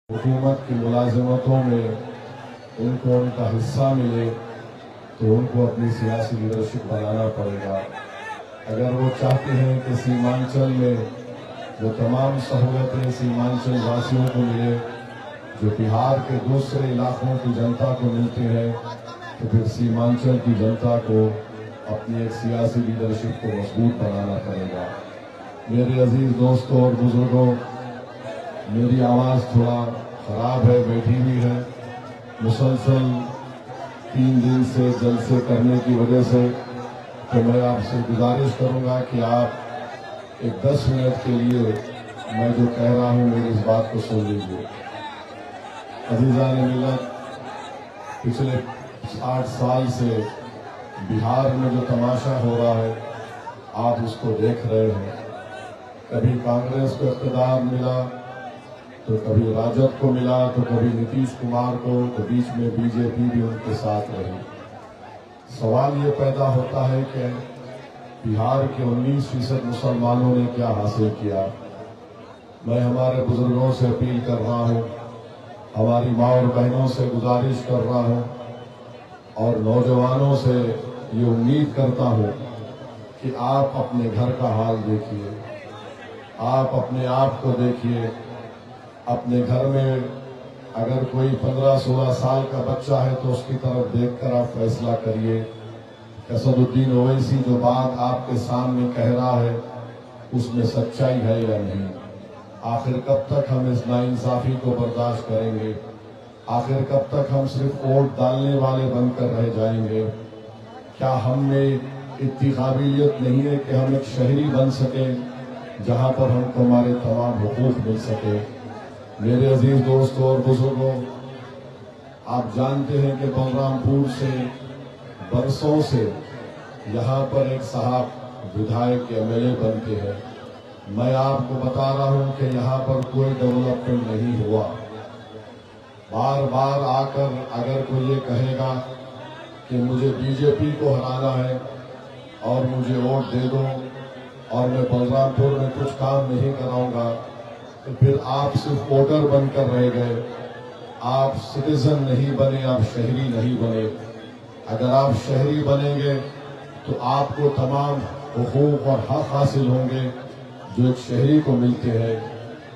हुकूमत की मुलाजमतों में उनको उनका हिस्सा मिले तो उनको अपनी सियासी लीडरशिप बनाना पड़ेगा। अगर वो चाहते हैं कि सीमांचल में वो तमाम सहूलतें सीमांचल वासियों को मिले जो बिहार के दूसरे इलाकों की जनता को मिलते हैं, तो फिर सीमांचल की जनता को अपनी एक सियासी लीडरशिप को मजबूत बनाना पड़ेगा। मेरे अजीज दोस्तों और बुजुर्गों, मेरी आवाज़ थोड़ा ख़राब है, बैठी हुई है। मुसलसल 3 दिन से जलसे करने की वजह से तो मैं आपसे गुजारिश करूंगा कि आप एक 10 मिनट के लिए मैं जो कह रहा हूं मेरी इस बात को सुन लीजिए। अजीज़ान मिल्लत, पिछले 8 साल से बिहार में जो तमाशा हो रहा है आप उसको देख रहे हैं। कभी कांग्रेस को इक़्तिदार मिला तो कभी राजद को मिला तो कभी नीतीश कुमार को, तो बीच में बीजेपी भी उनके साथ रही। सवाल ये पैदा होता है कि बिहार के 19% मुसलमानों ने क्या हासिल किया। मैं हमारे बुजुर्गों से अपील कर रहा हूँ, हमारी माँ और बहनों से गुजारिश कर रहा हूँ और नौजवानों से ये उम्मीद करता हूँ कि आप अपने घर का हाल देखिए, आप अपने आप को देखिए। अपने घर में अगर कोई 15-16 साल का बच्चा है तो उसकी तरफ देखकर आप फैसला करिए। असदुद्दीन ओवैसी जो बात आपके सामने कह रहा है उसमें सच्चाई है या नहीं। आखिर कब तक हम इस नाइंसाफी को बर्दाश्त करेंगे? आखिर कब तक हम सिर्फ वोट डालने वाले बनकर रह जाएंगे? क्या हम में इतनी काबिलियत नहीं है कि हम एक शहरी बन सके जहां पर हमको हमारे तमाम हुकूक मिल सके? मेरे अजीज दोस्तों और बुजुर्गों, आप जानते हैं कि बलरामपुर से बरसों से यहाँ पर एक साहब विधायक एमएलए बनते हैं। मैं आपको बता रहा हूँ कि यहाँ पर कोई डेवलपमेंट नहीं हुआ। बार बार आकर अगर कोई ये कहेगा कि मुझे बीजेपी को हराना है और मुझे वोट दे दो और मैं बलरामपुर में कुछ काम नहीं कराऊंगा, तो फिर आप सिर्फ वोटर बनकर रह गए, आप सिटीजन नहीं बने, आप शहरी नहीं बने। अगर आप शहरी बनेंगे तो आपको तमाम हुकूक और हक हासिल होंगे जो एक शहरी को मिलते हैं।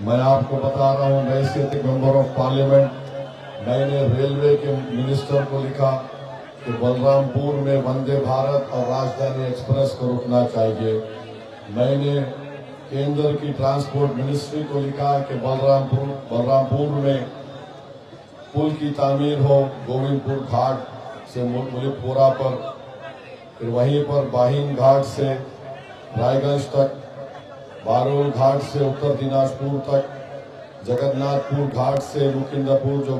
मैं आपको बता रहा हूँ, मैं इसके मेंबर ऑफ पार्लियामेंट, मैंने रेलवे के मिनिस्टर को लिखा कि बलरामपुर में वंदे भारत और राजधानी एक्सप्रेस को रुकना चाहिए। मैंने केंद्र की ट्रांसपोर्ट मिनिस्ट्री को लिखा कि बलरामपुर में पुल की तामीर हो, गोविंदपुर घाट से मुलिकपुरा पर, फिर वहीं पर बाहिन घाट से रायगंज तक, बारोल घाट से उत्तर दिनाजपुर तक, जगन्नाथपुर घाट से लुकिंदापुर जो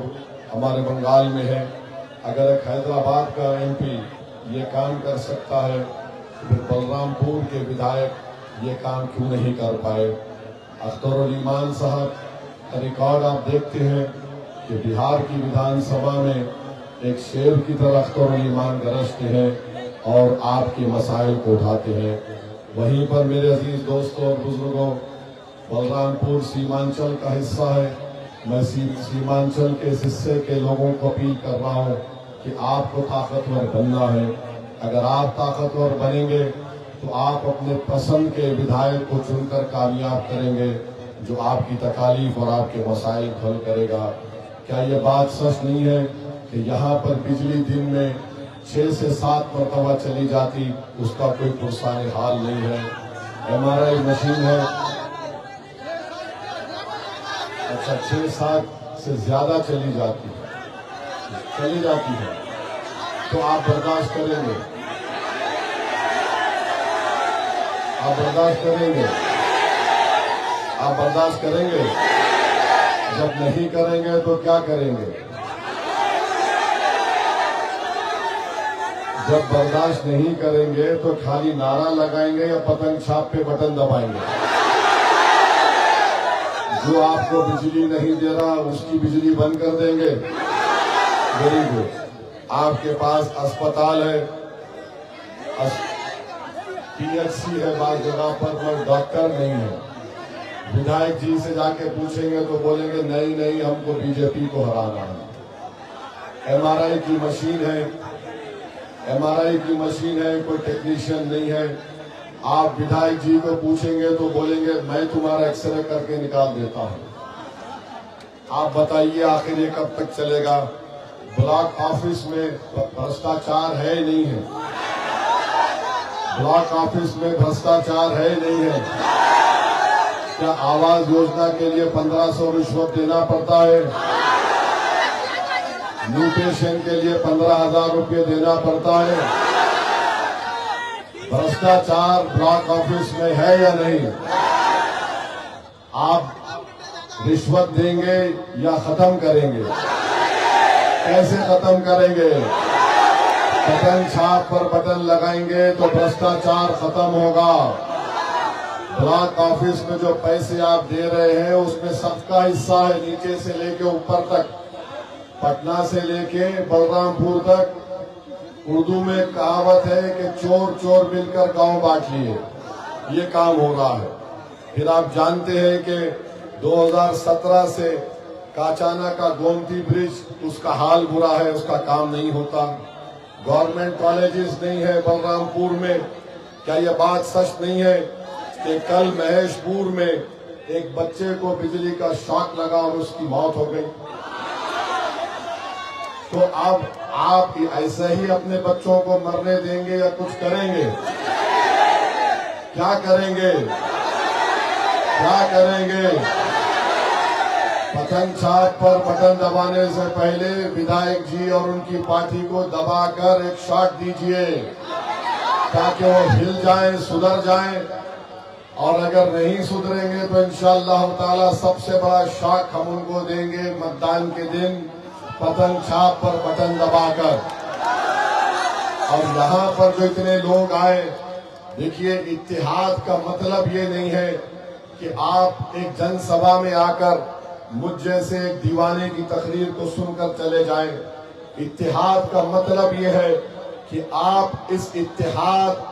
हमारे बंगाल में है। अगर एक हैदराबाद का एमपी ये काम कर सकता है तो फिर बलरामपुर के विधायक ये काम क्यों नहीं कर पाए? अख्तरुल ईमान साहब का रिकॉर्ड आप देखते हैं कि बिहार की विधानसभा में एक शेर की तरह अख्तरुल ईमान गरजते हैं और आपके मसाइल को उठाते हैं। वहीं पर मेरे अजीज दोस्तों और बुजुर्गों, बलरामपुर सीमांचल का हिस्सा है। मैं सीमांचल के इस हिस्से के लोगों को अपील कर रहा हूँ कि आपको ताकतवर बनना है। अगर आप ताकतवर बनेंगे तो आप अपने पसंद के विधायक को चुनकर कामयाब करेंगे जो आपकी तकालीफ और आपके मसाइल हल करेगा। क्या ये बात सच नहीं है कि यहाँ पर बिजली दिन में 6 से 7 मरतबा चली जाती, उसका कोई पुरसाने हाल नहीं है? MRI मशीन है, अच्छा 6-7 से ज्यादा चली जाती है, तो आप बर्दाश्त करेंगे? आप बर्दाश्त करेंगे? आप बर्दाश्त करेंगे? जब नहीं करेंगे तो क्या करेंगे? जब बर्दाश्त नहीं करेंगे तो खाली नारा लगाएंगे या पतंग छाप पे बटन दबाएंगे? जो आपको बिजली नहीं दे रहा उसकी बिजली बंद कर देंगे? Very good. आपके पास अस्पताल है, PHC है, बात जगह पर डॉक्टर नहीं है। विधायक जी से जाके पूछेंगे तो बोलेंगे नहीं नहीं, हमको बीजेपी को हराना है। एमआरआई की मशीन है, एमआरआई की मशीन है, कोई टेक्नीशियन नहीं है। आप विधायक जी को पूछेंगे तो बोलेंगे मैं तुम्हारा एक्सरे करके निकाल देता हूं। आप बताइए आखिर ये कब तक चलेगा? ब्लॉक ऑफिस में भ्रष्टाचार है नहीं है? ब्लॉक ऑफिस में भ्रष्टाचार है नहीं है? क्या आवास योजना के लिए 1500 रिश्वत देना पड़ता है? म्यूटेशन के लिए 15,000 रुपये देना पड़ता है? भ्रष्टाचार ब्लॉक ऑफिस में है या नहीं? आप रिश्वत देंगे या खत्म करेंगे? कैसे खत्म करेंगे? बटन छाप पर बटन लगाएंगे तो भ्रष्टाचार खत्म होगा। ब्लॉक ऑफिस में जो पैसे आप दे रहे हैं उसमें सबका हिस्सा है, नीचे से लेके ऊपर तक, पटना से लेके बलरामपुर तक। उर्दू में कहावत है कि चोर चोर मिलकर गांव बांट लिए, ये काम हो रहा है। फिर आप जानते हैं कि 2017 से काचाना का गोमती ब्रिज, उसका हाल बुरा है, उसका काम नहीं होता। गवर्नमेंट कॉलेजेस नहीं है बलरामपुर में। क्या यह बात सच नहीं है कि कल महेशपुर में एक बच्चे को बिजली का शॉक लगा और उसकी मौत हो गई? तो अब आप ऐसे ही अपने बच्चों को मरने देंगे या कुछ करेंगे? क्या करेंगे? क्या करेंगे? पतंग छाप पर बटन दबाने से पहले विधायक जी और उनकी पार्टी को दबाकर एक शॉट दीजिए ताकि वो हिल जाएं, सुधर जाएं। और अगर नहीं सुधरेंगे तो इंशाअल्लाह ताला सबसे बड़ा शॉक हम उनको देंगे मतदान के दिन, पतंग छाप पर बटन दबाकर। और यहाँ पर जो इतने लोग आए, देखिए इत्तेहाद का मतलब ये नहीं है कि आप एक जनसभा में आकर मुझ जैसे एक दीवाने की तकरीर को सुनकर चले जाएं। इत्तेहाद का मतलब ये है कि आप इस इत्तेहाद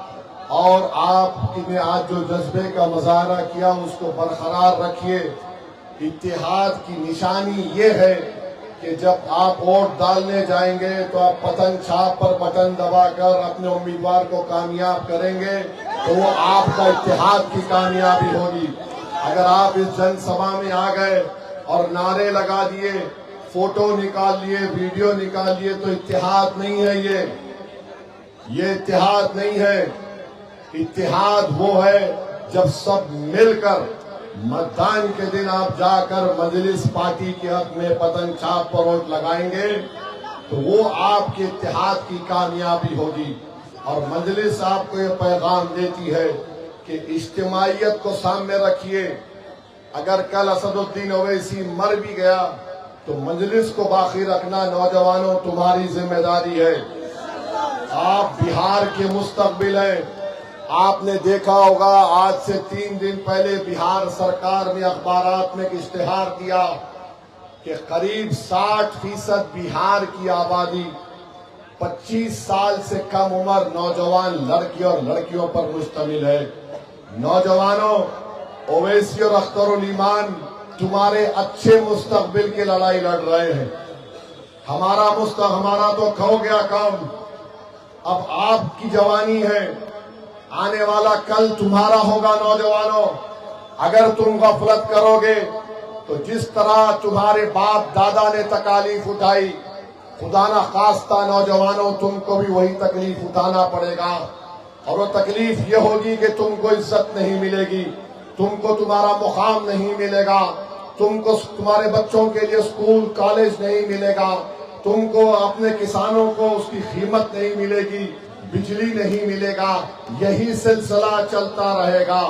और आपने आज जो जज्बे का मुजाहरा किया उसको बरकरार रखिए। इत्तेहाद की निशानी ये है कि जब आप वोट डालने जाएंगे तो आप पतंग छाप पर बटन दबाकर अपने उम्मीदवार को कामयाब करेंगे, तो वो आपका इत्तेहाद की कामयाबी होगी। अगर आप इस जनसभा में आ गए और नारे लगा दिए, फोटो निकाल लिए, वीडियो निकाल लिए, तो इत्तेहाद नहीं है ये इत्तेहाद नहीं है। इत्तेहाद वो है जब सब मिलकर मतदान के दिन आप जाकर मजलिस पार्टी के हक में पतंग छाप पर वोट लगाएंगे, तो वो आपके इत्तेहाद की कामयाबी होगी। और मजलिस आपको ये पैगाम देती है कि इज्तिमाइयत को सामने रखिए। अगर कल असदुद्दीन ओवैसी मर भी गया तो मजलिस को बाकी रखना नौजवानों तुम्हारी जिम्मेदारी है। आप बिहार के मुस्तकबिल हैं। आपने देखा होगा आज से 3 दिन पहले बिहार सरकार ने अखबारात में एक इश्तिहार दिया कि करीब 60% बिहार की आबादी 25 साल से कम उम्र नौजवान लड़की और लड़कियों पर मुश्तमिल है। नौजवानों, ओवैसी और अख्तरुल ईमान तुम्हारे अच्छे मुस्तकबिल की लड़ाई लड़ रहे हैं। हमारा तो खो गया काम। अब आपकी जवानी है, आने वाला कल तुम्हारा होगा। नौजवानों, अगर तुम गफलत करोगे तो जिस तरह तुम्हारे बाप दादा ने तकालीफ उठाई, खुदा ना खास्ता नौजवानों तुमको भी वही तकलीफ उठाना पड़ेगा। और वो तकलीफ ये होगी कि तुमको इज्जत नहीं मिलेगी, तुमको तुम्हारा मुकाम नहीं मिलेगा, तुमको तुम्हारे बच्चों के लिए स्कूल कॉलेज नहीं मिलेगा, तुमको अपने किसानों को उसकी कीमत नहीं मिलेगी, बिजली नहीं मिलेगा। यही सिलसिला चलता रहेगा।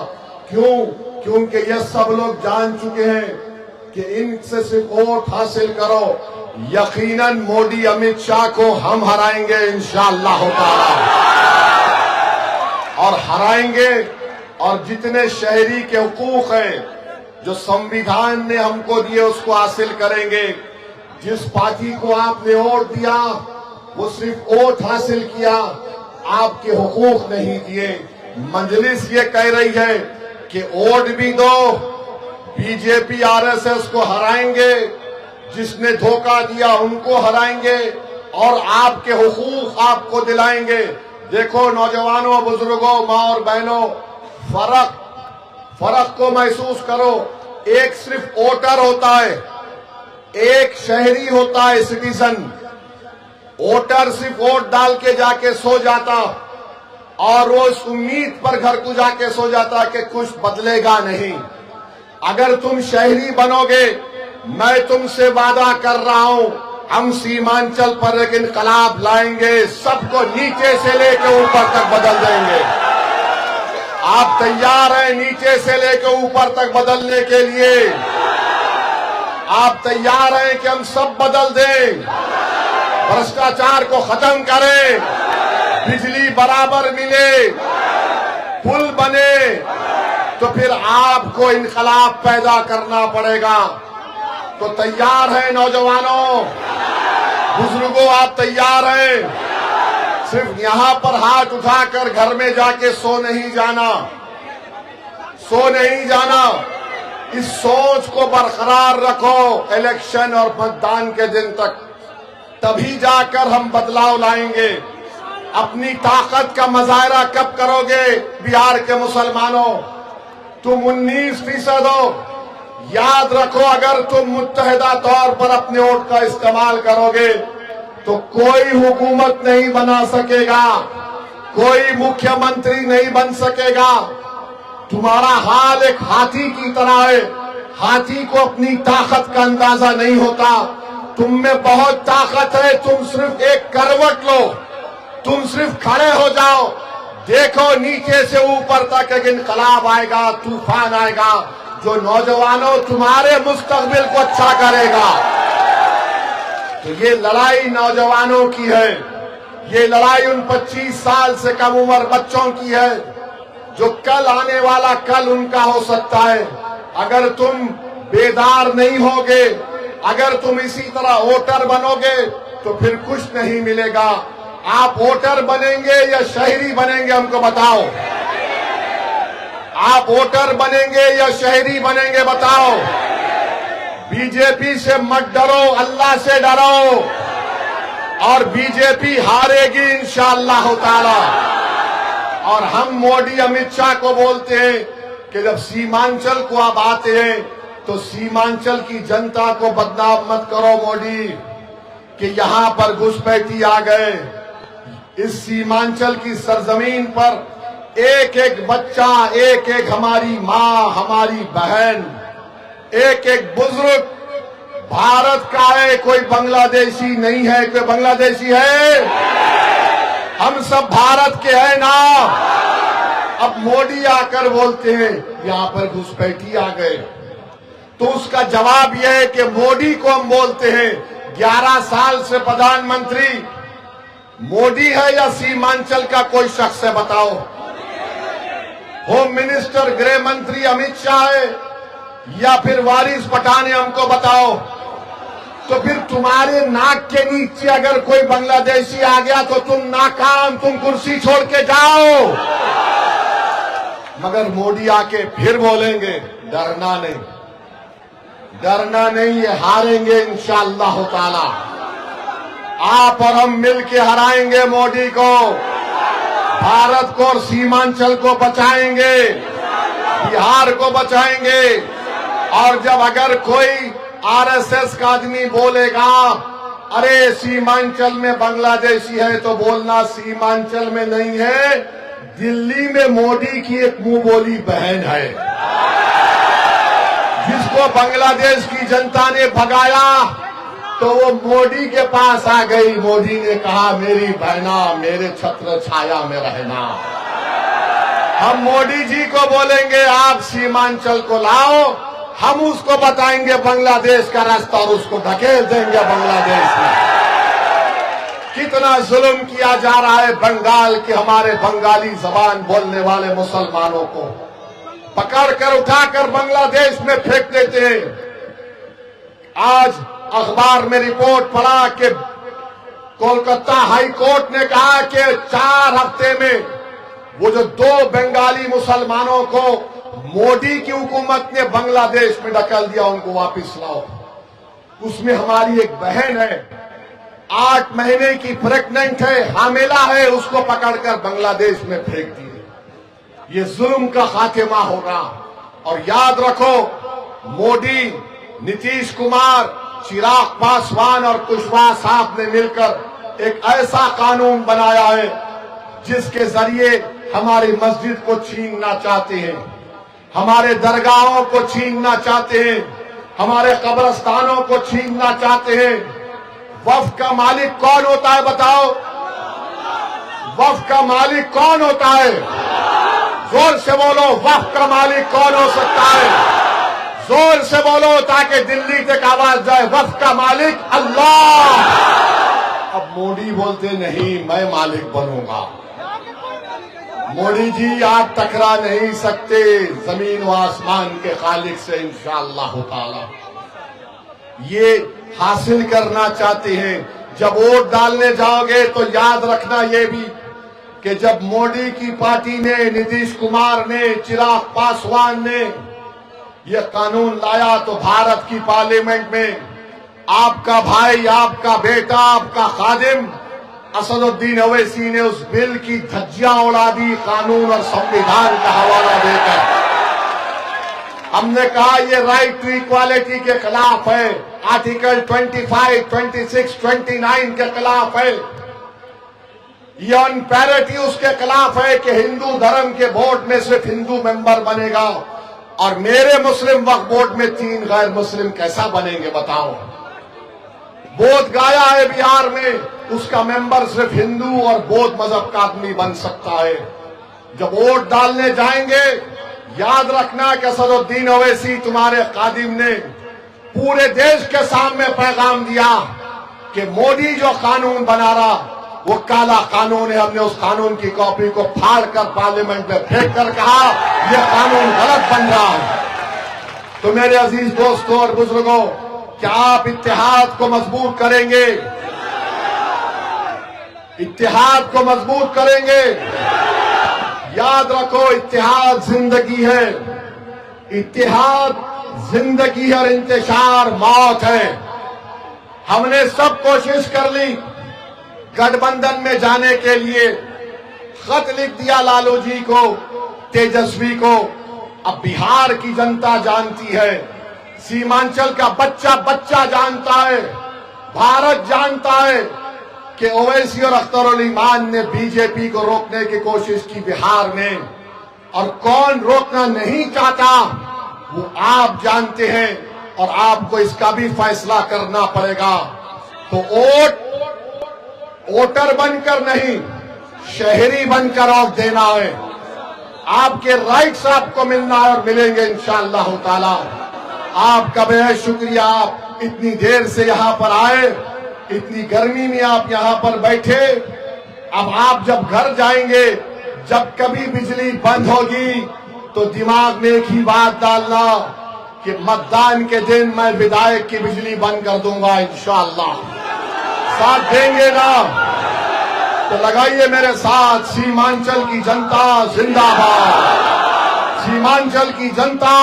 क्यों? क्योंकि ये सब लोग जान चुके हैं कि इनसे सिर्फ वोट हासिल करो, यकीनन मोदी अमित शाह को हम हराएंगे इंशाअल्लाह ताला। और हराएंगे, और जितने शहरी के हुकूक हैं जो संविधान ने हमको दिए उसको हासिल करेंगे। जिस पार्टी को आपने वोट दिया वो सिर्फ वोट हासिल किया, आपके हुकूक नहीं दिए। मजलिस ये कह रही है कि वोट भी दो, बीजेपी आरएसएस को हराएंगे, जिसने धोखा दिया उनको हराएंगे और आपके हुकूक आपको दिलाएंगे। देखो नौजवानों, बुजुर्गों, माँ और बहनों, फर्क को महसूस करो। एक सिर्फ वोटर होता है, एक शहरी होता है सिटीजन। वोटर सिर्फ वोट डाल के जाके सो जाता और वो इस उम्मीद पर घर को जाके सो जाता कि कुछ बदलेगा नहीं। अगर तुम शहरी बनोगे, मैं तुमसे वादा कर रहा हूं, हम सीमांचल पर एक इनकलाब लाएंगे, सबको नीचे से लेकर ऊपर तक बदल देंगे। आप तैयार हैं नीचे से लेकर ऊपर तक बदलने के लिए? आप तैयार हैं कि हम सब बदल दें, भ्रष्टाचार को खत्म करें, बिजली बराबर मिले, पुल बने? तो फिर आपको इनकलाब पैदा करना पड़ेगा। तो तैयार हैं नौजवानों, बुजुर्गों, आप तैयार हैं? सिर्फ यहां पर हाथ उठाकर घर में जाके सो नहीं जाना, सो नहीं जाना। इस सोच को बरकरार रखो इलेक्शन और मतदान के दिन तक, तभी जाकर हम बदलाव लाएंगे। अपनी ताकत का मुजाहरा कब करोगे बिहार के मुसलमानों? तुम 19% हो। याद रखो, अगर तुम मुत्तहिदा तौर पर अपने वोट का इस्तेमाल करोगे तो कोई हुकूमत नहीं बना सकेगा, कोई मुख्यमंत्री नहीं बन सकेगा। तुम्हारा हाल एक हाथी की तरह है। हाथी को अपनी ताकत का अंदाजा नहीं होता। तुम में बहुत ताकत है, तुम सिर्फ एक करवट लो, तुम सिर्फ खड़े हो जाओ। देखो नीचे से ऊपर तक एक इनकलाब आएगा, तूफान आएगा, जो नौजवानों तुम्हारे मुस्तकबिल को अच्छा करेगा। तो ये लड़ाई नौजवानों की है, ये लड़ाई उन 25 साल से कम उम्र बच्चों की है, जो कल आने वाला कल उनका हो सकता है। अगर तुम बेदार नहीं होगे, अगर तुम इसी तरह वोटर बनोगे तो फिर कुछ नहीं मिलेगा। आप वोटर बनेंगे या शहरी बनेंगे, हमको बताओ। आप वोटर बनेंगे या शहरी बनेंगे, बताओ। बीजेपी से मत डरो, अल्लाह से डरो, और बीजेपी हारेगी इंशाअल्लाह ताला। और हम मोदी अमित शाह को बोलते हैं कि जब सीमांचल को आप आते हैं तो सीमांचल की जनता को बदनाम मत करो मोदी, कि यहां पर घुसपैठी आ गए। इस सीमांचल की सरजमीन पर एक एक बच्चा, एक एक हमारी माँ, हमारी बहन, एक एक बुजुर्ग भारत का है, कोई बांग्लादेशी नहीं है। कोई बांग्लादेशी है? हम सब भारत के हैं ना। अब मोदी आकर बोलते हैं यहां पर घुसपैठी आ गए, तो उसका जवाब यह है कि मोदी को हम बोलते हैं 11 साल से प्रधानमंत्री मोदी है या सीमांचल का कोई शख्स है, बताओ। होम मिनिस्टर, गृह मंत्री अमित शाह है या फिर वारिस पठान है, हमको बताओ। तो फिर तुम्हारे नाक के नीचे अगर कोई बांग्लादेशी आ गया तो तुम नाकाम, तुम कुर्सी छोड़ के जाओ। मगर मोदी आके फिर बोलेंगे डरना नहीं, डरना नहीं, ये हारेंगे इंशाअल्लाह ताला। आप और हम मिलके हराएंगे मोदी को, भारत को और सीमांचल को बचाएंगे, बिहार को बचाएंगे। और जब अगर कोई आरएसएस का आदमी बोलेगा अरे सीमांचल में बांग्लादेशी है, तो बोलना सीमांचल में नहीं है, दिल्ली में मोदी की एक मुंह बोली बहन है, जिसको बांग्लादेश की जनता ने भगाया तो वो मोदी के पास आ गई। मोदी ने कहा मेरी बहना, मेरे छत्र छाया में रहना। हम मोदी जी को बोलेंगे आप सीमांचल को लाओ, हम उसको बताएंगे बांग्लादेश का रास्ता और उसको धकेल देंगे बांग्लादेश में। कितना जुल्म किया जा रहा है बंगाल के हमारे बंगाली जबान बोलने वाले मुसलमानों को पकड़कर उठाकर बांग्लादेश में फेंक देते हैं। आज अखबार में रिपोर्ट पढ़ा कि कोलकाता हाई कोर्ट ने कहा कि 4 हफ्ते में वो जो 2 बंगाली मुसलमानों को मोदी की हुकूमत ने बांग्लादेश में ढकेल दिया, उनको वापस लाओ। उसमें हमारी एक बहन है, 8 महीने की प्रेग्नेंट है, हामिला है, उसको पकड़कर बांग्लादेश में फेंक दिए। ये जुल्म का खात्मा होगा। और याद रखो, मोदी, नीतीश कुमार, चिराग पासवान और कुशवाहा साहब ने मिलकर एक ऐसा कानून बनाया है जिसके जरिए हमारी मस्जिद को छीनना चाहते हैं, हमारे दरगाहों को छीनना चाहते हैं, हमारे कब्रस्तानों को छीनना चाहते हैं। वक्फ का मालिक कौन होता है बताओ? वक्फ का मालिक कौन होता है? जोर से बोलो, वक्फ का मालिक कौन हो सकता है? जोर से बोलो ताकि दिल्ली तक आवाज जाए, वक्फ का मालिक अल्लाह। अब मोदी बोलते नहीं, मैं मालिक बनूंगा। मोदी जी, आप टकरा नहीं सकते जमीन व आसमान के खालिक से इंशाअल्लाह ताला। ये हासिल करना चाहते हैं। जब वोट डालने जाओगे तो याद रखना ये भी कि जब मोदी की पार्टी ने, नीतीश कुमार ने, चिराग पासवान ने यह कानून लाया तो भारत की पार्लियामेंट में आपका भाई, आपका बेटा, आपका खादिम असदुद्दीन ओवैसी ने उस बिल की धज्जियां उड़ा दी, कानून और संविधान का हवाला देकर। हमने कहा ये राइट टू इक्वालिटी के खिलाफ है, आर्टिकल 25, 26, 29 के खिलाफ है, ये अनपैरिटी उसके खिलाफ है कि हिंदू धर्म के बोर्ड में सिर्फ हिंदू मेंबर बनेगा और मेरे मुस्लिम वक्फ बोर्ड में 3 गैर मुस्लिम कैसा बनेंगे बताओ। बोध गाया है बिहार में, उसका मेंबर सिर्फ हिंदू और बौद्ध मजहब का आदमी बन सकता है। जब वोट डालने जाएंगे याद रखना कि असदुद्दीन ओवैसी तुम्हारे कादिम ने पूरे देश के सामने पैगाम दिया कि मोदी जो कानून बना रहा वो काला कानून है। हमने उस कानून की कॉपी को फाड़कर पार्लियामेंट में फेंक कर कहा यह कानून गलत बन रहा है। तो मेरे अजीज दोस्तों और बुजुर्गों, क्या आप इत्तेहाद को मजबूत करेंगे? इत्तेहाद को मजबूत करेंगे। याद रखो, इत्तेहाद जिंदगी है, इत्तेहाद जिंदगी और इंतशार मौत है। हमने सब कोशिश कर ली गठबंधन में जाने के लिए, खत लिख दिया लालू जी को, तेजस्वी को। अब बिहार की जनता जानती है, सीमांचल का बच्चा बच्चा जानता है, भारत जानता है कि ओवैसी और अख्तरुल ईमान ने बीजेपी को रोकने की कोशिश की बिहार में, और कौन रोकना नहीं चाहता वो आप जानते हैं, और आपको इसका भी फैसला करना पड़ेगा। तो वोटर बनकर नहीं, शहरी बनकर वोट देना है। आपके राइट्स आपको मिलना है और मिलेंगे इंशाअल्लाह ताला। आपका बेहद शुक्रिया, आप इतनी देर से यहाँ पर आए, इतनी गर्मी में आप यहाँ पर बैठे। अब आप जब घर जाएंगे, जब कभी बिजली बंद होगी तो दिमाग में एक ही बात डालना कि मतदान के दिन मैं विधायक की बिजली बंद कर दूंगा इंशाअल्लाह। साथ देंगे ना? तो लगाइए मेरे साथ, सीमांचल की जनता जिंदाबाद, सीमांचल की जनता,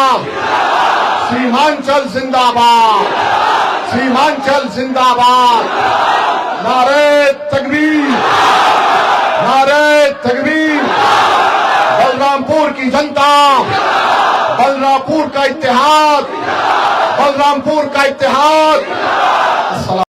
सीमांचल जिंदाबाद, सीमांचल जिंदाबाद। नारे तकबीर, नारे तकबीर। बलरामपुर की जनता, बलरामपुर का इत्तेहाद, बलरामपुर का इत्तेहाद।